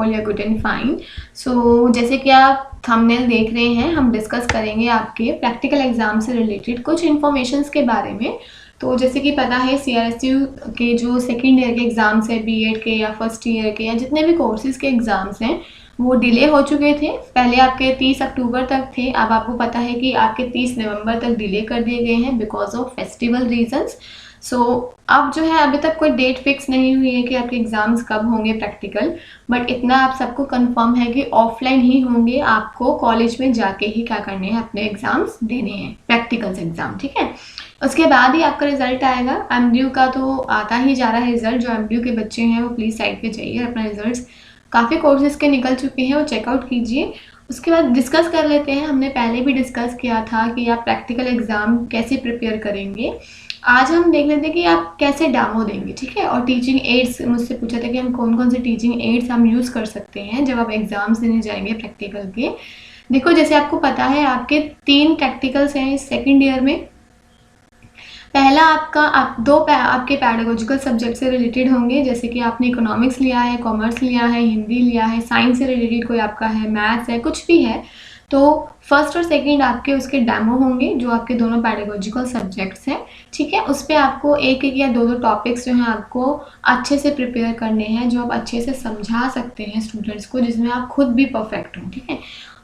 All you good and fine. So जैसे कि आप थंबनेल देख रहे हैं, हम डिस्कस करेंगे आपके प्रैक्टिकल एग्जाम से रिलेटेड कुछ इन्फॉर्मेशंस के बारे में। तो जैसे कि पता है CRSU के जो सेकेंड ईयर के एग्ज़ाम्स है, बीएड के या फर्स्ट ईयर के या जितने भी कोर्सेज़ के एग्ज़ाम्स हैं वो डिले हो चुके थे। पहले आपके 30 अक्टूबर तक थे, अब आपको पता है कि आपके 30 नवंबर तक डिले कर दिए गए हैं बिकॉज ऑफ फेस्टिवल रीजंस। सो अब जो है अभी तक कोई डेट फिक्स नहीं हुई है कि आपके एग्ज़ाम्स कब होंगे प्रैक्टिकल, बट इतना आप सबको कंफर्म है कि ऑफलाइन ही होंगे। आपको कॉलेज में जाके ही क्या करने हैं, अपने एग्ज़ाम्स देने हैं, प्रैक्टिकल्स एग्ज़ाम, ठीक है। उसके बाद ही आपका रिजल्ट आएगा। MDU का तो आता ही जा रहा है रिजल्ट। जो MDU के बच्चे हैं वो प्लीज़ साइड पे जाइए, अपना रिजल्ट्स काफ़ी कोर्सेज़ के निकल चुके हैं वो चेकआउट कीजिए। उसके बाद डिस्कस कर लेते हैं, हमने पहले भी डिस्कस किया था कि आप प्रैक्टिकल एग्ज़ाम कैसे प्रिपेयर करेंगे। आज हम देख लेते हैं कि आप कैसे डेमो देंगे, ठीक है। और टीचिंग एड्स मुझसे पूछा था कि हम कौन कौन से टीचिंग एड्स हम यूज़ कर सकते हैं जब आप एग्ज़ाम्स देने जाएंगे प्रैक्टिकल के। देखो, जैसे आपको पता है आपके 3 प्रैक्टिकल्स हैं इस सेकेंड ईयर में। पहला आपके पैडागोजिकल सब्जेक्ट से रिलेटेड होंगे, जैसे कि आपने इकोनॉमिक्स लिया है, कॉमर्स लिया है, हिंदी लिया है, साइंस से रिलेटेड कोई आपका है, मैथ्स है, कुछ भी है। तो फर्स्ट और सेकंड आपके उसके डेमो होंगे जो आपके दोनों पैडागोजिकल सब्जेक्ट्स हैं, ठीक है। उस पर आपको एक एक या दो टॉपिक्स जो हैं आपको अच्छे से प्रिपेयर करने हैं, जो आप अच्छे से समझा सकते हैं स्टूडेंट्स को, जिसमें आप खुद भी परफेक्ट हों, ठीक है।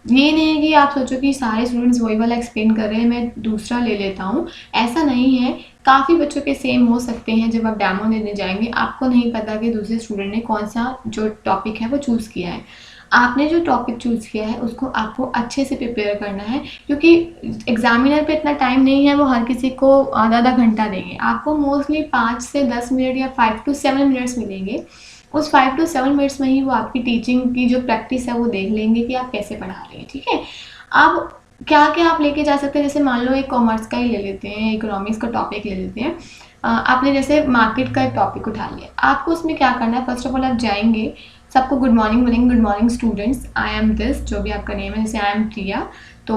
ये नहीं है कि आप सोचो कि सारे स्टूडेंट्स वही वाला एक्सप्लेन कर रहे हैं, मैं दूसरा ले लेता हूँ, ऐसा नहीं है। काफ़ी बच्चों के सेम हो सकते हैं। जब आप डेमो देने जाएंगे आपको नहीं पता कि दूसरे स्टूडेंट ने कौन सा जो टॉपिक है वो चूज़ किया है। आपने जो टॉपिक चूज़ किया है उसको आपको अच्छे से प्रिपेयर करना है, क्योंकि एग्जामिनर पे इतना टाइम नहीं है, वो हर किसी को आधा आधा घंटा देंगे। आपको मोस्टली 5 से 10 मिनट या 5 to 7 मिनट्स मिलेंगे। उस 5 to 7 मिनट्स में ही वो आपकी टीचिंग की जो प्रैक्टिस है वो देख लेंगे कि आप कैसे पढ़ा रहे हैं, ठीक है। अब क्या क्या आप लेके जा सकते हैं, जैसे मान लो एक कॉमर्स का ही ले लेते हैं, इकोनॉमिक्स का टॉपिक ले लेते हैं। आपने जैसे मार्केट का एक टॉपिक उठा लिया, आपको उसमें क्या करना है, फर्स्ट ऑफ ऑल आप जाएंगे, सबको गुड मॉर्निंग बोलेंगे, good morning students, I am this, जो भी आपका नेम है, जैसे आई एम प्रिया। तो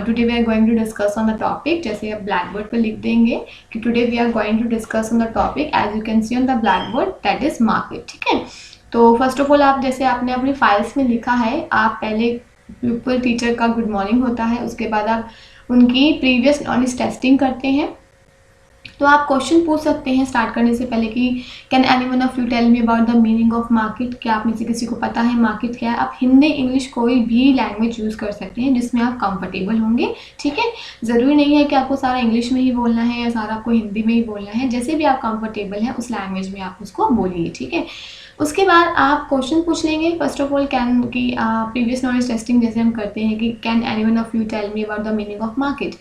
today we are going to discuss on the topic, जैसे आप ब्लैक बोर्ड पर लिख देंगे कि today we are going to discuss on the topic as you can see on the black board, that is market, ठीक है। तो first of all आप जैसे आपने अपनी फाइल्स में लिखा है, आप पहले प्यूपल टीचर का गुड मॉर्निंग होता है, उसके बाद आप उनकी प्रीवियस नॉलेज टेस्टिंग करते हैं। तो आप क्वेश्चन पूछ सकते हैं स्टार्ट करने से पहले कि can anyone of you tell me about the meaning of market, क्या आप में से किसी को पता है मार्केट क्या है। आप हिंदी इंग्लिश कोई भी लैंग्वेज यूज़ कर सकते हैं जिसमें आप कंफर्टेबल होंगे, ठीक है। ज़रूरी नहीं है कि आपको सारा इंग्लिश में ही बोलना है या सारा आपको हिंदी में ही बोलना है, जैसे भी आप कंफर्टेबल हैं उस लैंग्वेज में आप उसको बोलिए, ठीक है। उसके बाद आप क्वेश्चन पूछ लेंगे, फर्स्ट ऑफ ऑल कैन की प्रीवियस नॉलेज टेस्टिंग जैसे हम करते हैं कि can anyone of you tell me about the meaning of market.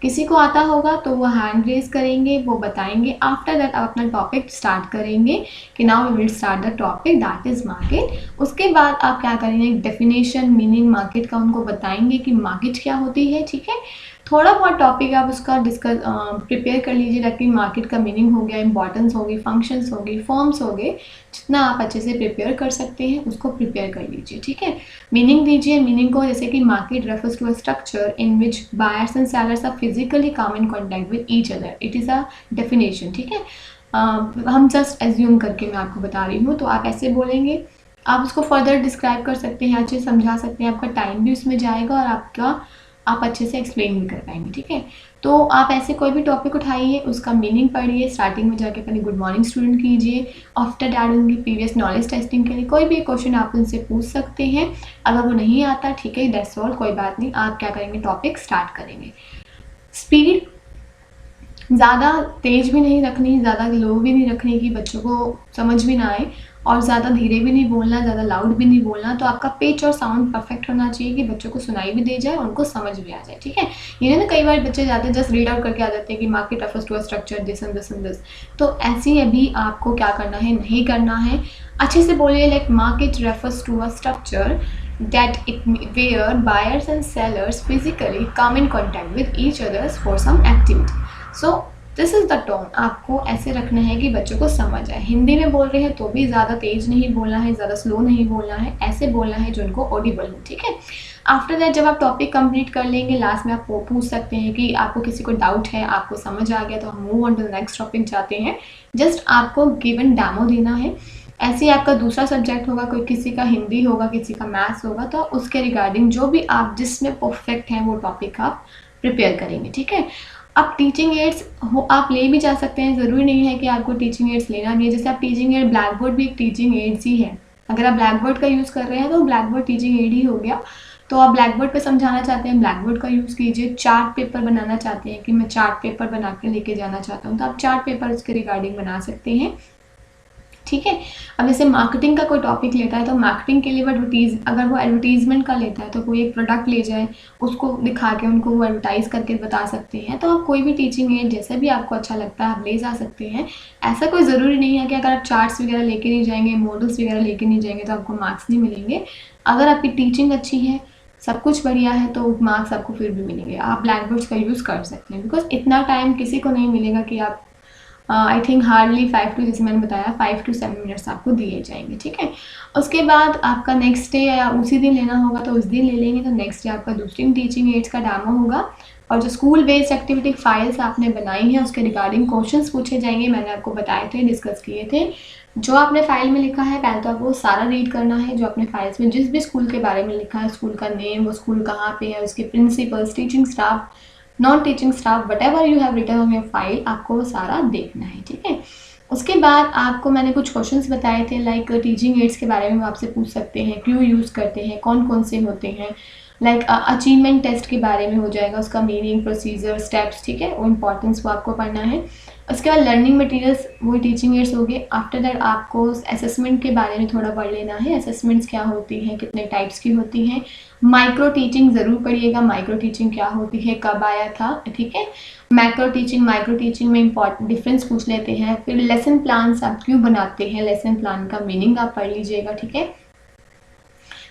किसी को आता होगा तो वो हैंड रेज करेंगे, वो बताएंगे। आफ्टर दैट आप अपना टॉपिक स्टार्ट करेंगे कि now we will start the topic that is market. उसके बाद आप क्या करेंगे, डेफिनेशन मीनिंग मार्केट का उनको बताएंगे कि मार्केट क्या होती है, ठीक है। थोड़ा बहुत टॉपिक आप उसका डिस्कस प्रिपेयर कर लीजिए, ताकि मार्केट का मीनिंग हो गया, इंपॉर्टेंस होगी, फंक्शंस होगी, फॉर्म्स हो गए, जितना आप अच्छे से प्रिपेयर कर सकते हैं उसको प्रिपेयर कर लीजिए, ठीक है। मीनिंग दीजिए, मीनिंग को जैसे कि market refers to a structure in which buyers and sellers are physically come in contact with each other, it is a definition, ठीक है। हम जस्ट एज्यूम करके मैं आपको बता रही हूँ, तो आप ऐसे बोलेंगे। आप उसको फर्दर डिस्क्राइब कर सकते हैं, अच्छे से समझा सकते हैं, आपका टाइम भी उसमें जाएगा और आप अच्छे से एक्सप्लेन भी कर पाएंगे, ठीक है। तो आप ऐसे कोई भी टॉपिक उठाइए, उसका मीनिंग पढ़िए, स्टार्टिंग में जाके पहले गुड मॉर्निंग स्टूडेंट कीजिए, आफ्टर दैट उनकी प्रीवियस नॉलेज टेस्टिंग के लिए कोई भी क्वेश्चन आप उनसे पूछ सकते हैं। अगर वो नहीं आता, ठीक है, दैट्स ऑल, कोई बात नहीं। आप क्या करेंगे, टॉपिक स्टार्ट करेंगे। स्पीड ज़्यादा तेज़ भी नहीं रखनी, ज़्यादा लो भी नहीं रखनी कि बच्चों को समझ भी ना आए, और ज़्यादा धीरे भी नहीं बोलना, ज़्यादा लाउड भी नहीं बोलना। तो आपका पिच और साउंड परफेक्ट होना चाहिए कि बच्चों को सुनाई भी दे जाए, उनको समझ भी आ जाए, ठीक है। ये ना कई बार बच्चे जाते हैं जस्ट रीड आउट करके आ जाते हैं कि market refers to a structure this and this and this. तो ऐसे अभी आपको क्या करना है, नहीं करना है। अच्छे से बोलिए, like market refers to a structure that where buyers and sellers physically come in contact with each others for some activity. So this is the tone, आपको ऐसे रखना है कि बच्चों को समझ आए। हिंदी में बोल रहे हैं तो भी ज़्यादा तेज़ नहीं बोलना है, ज़्यादा स्लो नहीं बोलना है, ऐसे बोलना है जो उनको ऑडिबल हो, ठीक है। आफ्टर दैट जब आप टॉपिक कंप्लीट कर लेंगे, लास्ट में आप पूछ सकते हैं कि आपको किसी को डाउट है, आपको समझ आ गया, तो हम move on to the next topic जाते हैं। जस्ट आपको गिवन डेमो देना है। ऐसे ही आपका दूसरा सब्जेक्ट होगा, कोई किसी का हिंदी होगा, किसी का मैथ्स होगा, तो उसके रिगार्डिंग जो भी आप जिसमें परफेक्ट हैं वो टॉपिक आप प्रिपेयर करेंगे, ठीक है। अब टीचिंग एड्स हो आप ले भी जा सकते हैं, ज़रूरी नहीं है कि आपको टीचिंग एड्स लेना भी है। जैसे आप टीचिंग एड, ब्लैक बोर्ड भी एक टीचिंग एड्स ही है। अगर आप ब्लैक बोर्ड का यूज़ कर रहे हैं तो ब्लैक बोर्ड टीचिंग एड ही हो गया। तो आप ब्लैक बोर्ड पे समझाना चाहते हैं, ब्लैक बोर्ड का यूज़ कीजिए। चार्ट पेपर बनाना चाहते हैं कि मैं चार्ट पेपर बना के लेके जाना चाहता हूँ, तो आप चार्ट पेपर उसके रिगार्डिंग बना सकते हैं, ठीक है। अब जैसे मार्केटिंग का कोई टॉपिक लेता है तो मार्केटिंग के लिए अगर वो एडवर्टीजमेंट का लेता है तो कोई एक प्रोडक्ट ले जाए, उसको दिखा के उनको वो एडवर्टाइज करके बता सकते हैं। तो आप कोई भी टीचिंग एड जैसे भी आपको अच्छा लगता है आप ले जा सकते हैं। ऐसा कोई ज़रूरी नहीं है कि अगर आप चार्ट्स वगैरह लेके नहीं जाएंगे, मॉडल्स वगैरह लेके नहीं जाएंगे तो आपको मार्क्स नहीं मिलेंगे। अगर आपकी टीचिंग अच्छी है, सब कुछ बढ़िया है, तो मार्क्स आपको फिर भी मिलेंगे। आप ब्लैक बोर्ड्स का यूज़ कर सकते हैं, बिकॉज इतना टाइम किसी को नहीं मिलेगा कि आप आई थिंक हार्डली 5 टू, जैसे मैंने बताया 5 to 7 मिनट्स आपको दिए जाएंगे, ठीक है। उसके बाद आपका नेक्स्ट डे या उसी दिन लेना होगा तो उस दिन ले लेंगे। तो नेक्स्ट डे आपका दूसरी टीचिंग एड्स का डेमो होगा और जो स्कूल बेस्ड एक्टिविटी फाइल्स आपने बनाई है उसके रिगार्डिंग क्वेश्चंस पूछे जाएंगे। मैंने आपको बताए थे, डिस्कस किए थे। जो आपने फाइल में लिखा है पहले तो आपको सारा रीड करना है। जो आपने फाइल्स में जिस भी स्कूल के बारे में लिखा है, स्कूल का नेम, वो स्कूल कहाँ पे है, उसके principals, teaching staff, non teaching staff, whatever you have written on your file, आपको वो सारा देखना है, ठीक है। उसके बाद आपको मैंने कुछ क्वेश्चंस बताए थे, लाइक टीचिंग एड्स के बारे में आपसे पूछ सकते हैं, क्यों यूज़ करते हैं, कौन कौन से होते हैं, लाइक अचीवमेंट टेस्ट के बारे में हो जाएगा, उसका मीनिंग, प्रोसीजर, स्टेप्स, ठीक है, वो इंपॉर्टेंस वो आपको पढ़ना है। उसके बाद लर्निंग मटेरियल्स वो टीचिंग एड्स हो गए। आफ्टर दैट आपको असेसमेंट के बारे में थोड़ा पढ़ लेना है, असेसमेंट्स क्या होती हैं, कितने टाइप्स की होती हैं। माइक्रो टीचिंग ज़रूर पढ़िएगा, माइक्रो टीचिंग क्या होती है, कब आया था, ठीक है। मैक्रो टीचिंग, माइक्रो टीचिंग में इंपॉर्टेंट डिफरेंस पूछ लेते हैं। फिर लेसन प्लान्स आप क्यों बनाते हैं, लेसन प्लान का मीनिंग आप पढ़ लीजिएगा, ठीक है।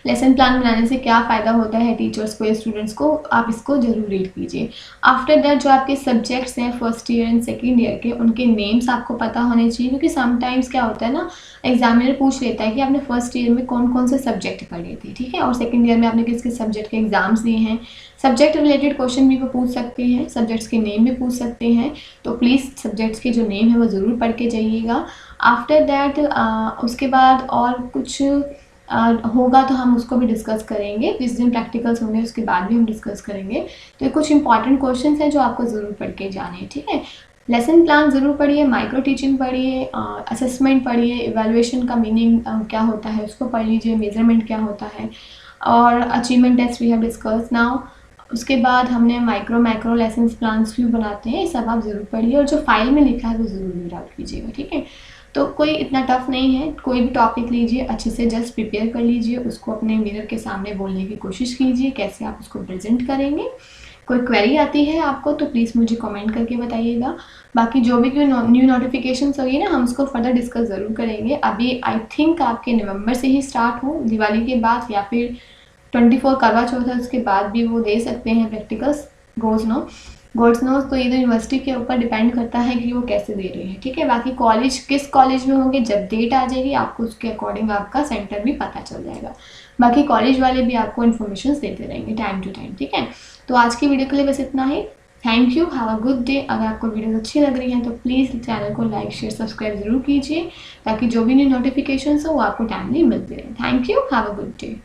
लेसन प्लान बनाने से क्या फ़ायदा होता है टीचर्स को या स्टूडेंट्स को, आप इसको जरूर रीड कीजिए। आफ्टर दैट जो आपके सब्जेक्ट्स हैं first year and second year के, उनके नेम्स आपको पता होने चाहिए, क्योंकि समटाइम्स क्या होता है ना, एग्जामिनर पूछ लेता है कि आपने फर्स्ट ईयर में कौन कौन से सब्जेक्ट पढ़े थे, ठीक है, और सेकेंड ईयर में आपने किस किस सब्जेक्ट के एग्जाम्स दिए हैं। सब्जेक्ट रिलेटेड क्वेश्चन भी वो पूछ सकते हैं, सब्जेक्ट्स के नेम भी पूछ सकते हैं, तो प्लीज़ सब्जेक्ट्स के जो नेम है वो ज़रूर पढ़ के जाइएगा। आफ्टर दैट उसके बाद और कुछ होगा तो हम उसको भी डिस्कस करेंगे। जिस दिन प्रैक्टिकल्स होंगे उसके बाद भी हम डिस्कस करेंगे। तो ये कुछ इंपॉर्टेंट क्वेश्चंस हैं जो आपको ज़रूर पढ़ के जाने हैं, ठीक है। लेसन प्लान ज़रूर पढ़िए, माइक्रो टीचिंग पढ़िए, असेसमेंट पढ़िए, इवैल्यूएशन का मीनिंग क्या होता है उसको पढ़ लीजिए, मेजरमेंट क्या होता है, और achievement test we have discuss now. उसके बाद हमने मैक्रो लेसन प्लान्स क्यों बनाते हैं, ये सब आप ज़रूर पढ़िए, और जो फाइल में लिखा है वो ज़रूर रीड आउट कीजिएगा, ठीक है। तो कोई इतना टफ नहीं है, कोई भी टॉपिक लीजिए, अच्छे से जस्ट प्रिपेयर कर लीजिए, उसको अपने मिरर के सामने बोलने की कोशिश कीजिए, कैसे आप उसको प्रेजेंट करेंगे। कोई क्वेरी आती है आपको तो प्लीज़ मुझे कमेंट करके बताइएगा। बाकी जो भी कोई न्यू नोटिफिकेशंस होगी ना, हम उसको फर्दर डिस्कस ज़रूर करेंगे। अभी आई थिंक आपके नवंबर से ही स्टार्ट हो, दिवाली के बाद या फिर 24 करवा चौथ है उसके बाद भी वो दे सकते हैं प्रैक्टिकल्स, गॉड्स नोज। तो ये तो यूनिवर्सिटी के ऊपर डिपेंड करता है कि वो कैसे दे रहे हैं, ठीक है। बाकी कॉलेज किस कॉलेज में होंगे, जब डेट आ जाएगी आपको उसके अकॉर्डिंग आपका सेंटर भी पता चल जाएगा। बाकी कॉलेज वाले भी आपको इन्फॉर्मेशन देते रहेंगे टाइम टू टाइम, ठीक है। तो आज की वीडियो के लिए बस इतना ही। Thank you, have a good day. अगर आपको वीडियो अच्छी लग रही हैं तो प्लीज़ चैनल को लाइक शेयर सब्सक्राइब ज़रूर कीजिए, ताकि जो भी न्यू नोटिफिकेशन हो वो आपको टाइमली मिलते रहे। Thank you, have a good day.